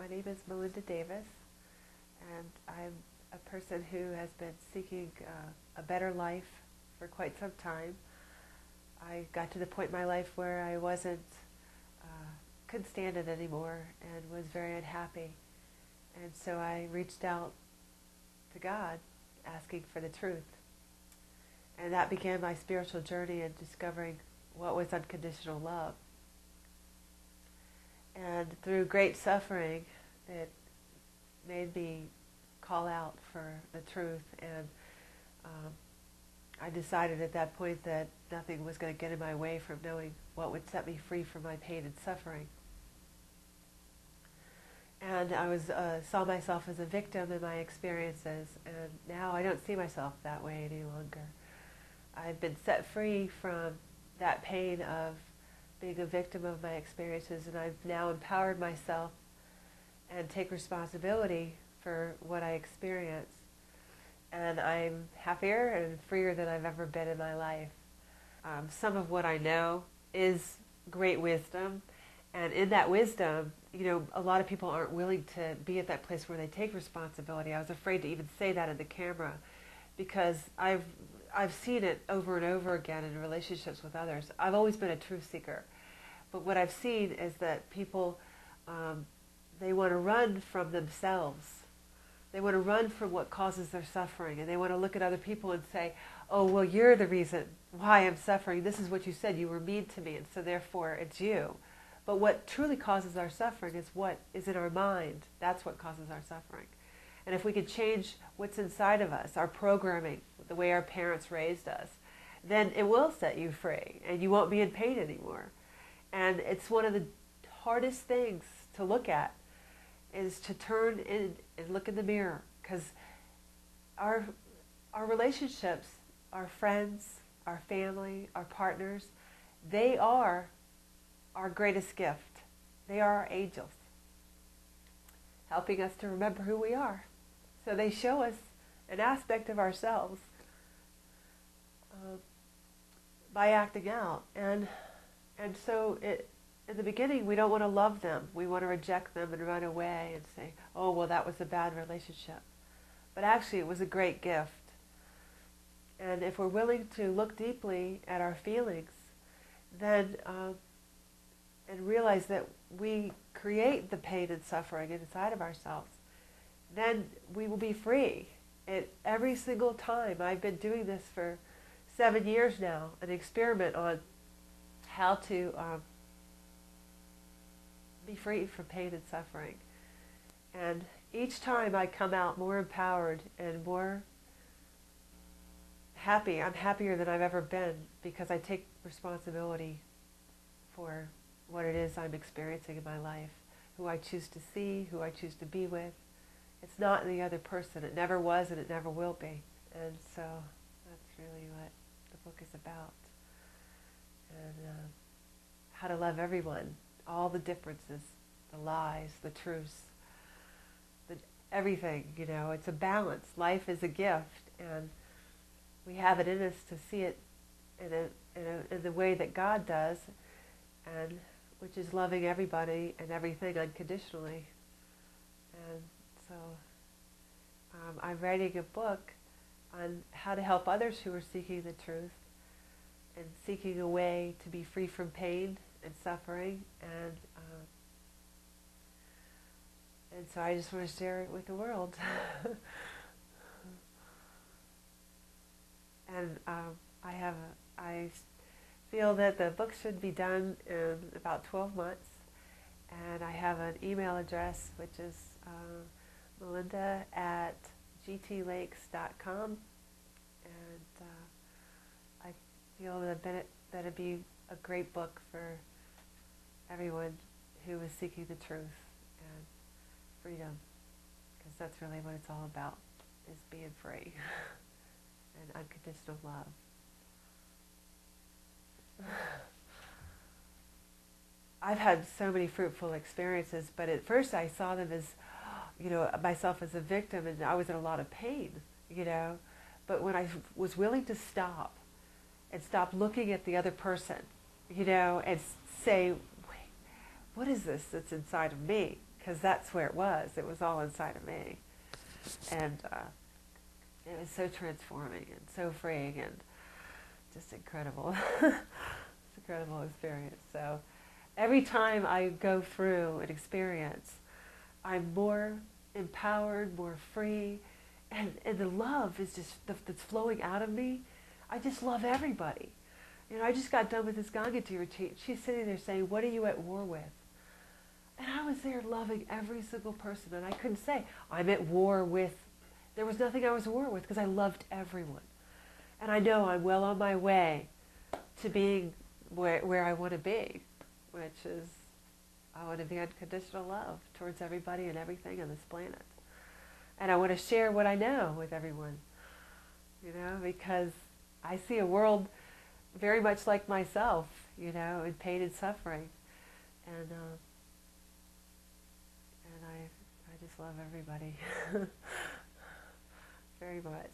My name is Melinda Davis, and I'm a person who has been seeking a better life for quite some time. I got to the point in my life where I couldn't stand it anymore and was very unhappy. And so I reached out to God asking for the truth. And that began my spiritual journey in discovering what was unconditional love. And through great suffering, it made me call out for the truth. And I decided at that point that nothing was going to get in my way from knowing what would set me free from my pain and suffering. And I saw myself as a victim in my experiences, and now I don't see myself that way any longer. I've been set free from that pain of being a victim of my experiences, and I've now empowered myself and take responsibility for what I experience. And I'm happier and freer than I've ever been in my life. Some of what I know is great wisdom, and in that wisdom, a lot of people aren't willing to be at that place where they take responsibility. I was afraid to even say that in the camera because I've seen it over and over again in relationships with others. I've always been a truth seeker, but what I've seen is that people, they want to run from themselves. They want to run from what causes their suffering, and they want to look at other people and say, oh, well, you're the reason why I'm suffering. This is what you said. You were mean to me, and so therefore it's you. But what truly causes our suffering is what is in our mind. That's what causes our suffering. And if we could change what's inside of us, our programming, the way our parents raised us, then it will set you free, and you won't be in pain anymore. And it's one of the hardest things to look at, is to turn in and look in the mirror, because our relationships, our friends, our family, our partners, they are our greatest gift. They are our angels, helping us to remember who we are. So they show us an aspect of ourselves by acting out. And so in the beginning, we don't want to love them. We want to reject them and run away and say, oh, well, that was a bad relationship. But actually, it was a great gift. And if we're willing to look deeply at our feelings, then and realize that we create the pain and suffering inside of ourselves, then we will be free. Every single time, I've been doing this for 7 years now, an experiment on how to be free from pain and suffering. And each time I come out more empowered and more happy. I'm happier than I've ever been because I take responsibility for what it is I'm experiencing in my life, who I choose to see, who I choose to be with. It's not the other person. It never was and it never will be. And so that's really what the book is about. And how to love everyone, all the differences, the lies, the truths, everything, it's a balance. Life is a gift, and we have it in us to see it in the way that God does, and which is loving everybody and everything unconditionally. And so I'm writing a book on how to help others who are seeking the truth and seeking a way to be free from pain and suffering. And so I just want to share it with the world. And I feel that the book should be done in about 12 months. And I have an email address, which is melinda@gtlakes.com. And I feel that that'd be a great book for everyone who is seeking the truth and freedom, because that's really what it's all about, is being free and unconditional love. I've had so many fruitful experiences, but at first I saw them as, myself as a victim, and I was in a lot of pain, But when I was willing to stop and stop looking at the other person, and say, wait, what is this that's inside of me? because that's where it was. It was all inside of me. And it was so transforming and so freeing and just incredible. It's an incredible experience. So every time I go through an experience, I'm more empowered, more free, and the love is just that's flowing out of me. I just love everybody. You know, I just got done with this Gangati retreat. She's sitting there saying, "What are you at war with?" And I was there loving every single person, and I couldn't say I'm at war with. There was nothing I was at war with because I loved everyone, and I know I'm well on my way to being where I want to be, which is I want to be unconditional love towards everybody and everything on this planet. And I want to share what I know with everyone, you know, because I see a world very much like myself, you know, in pain and suffering. And I just love everybody very much.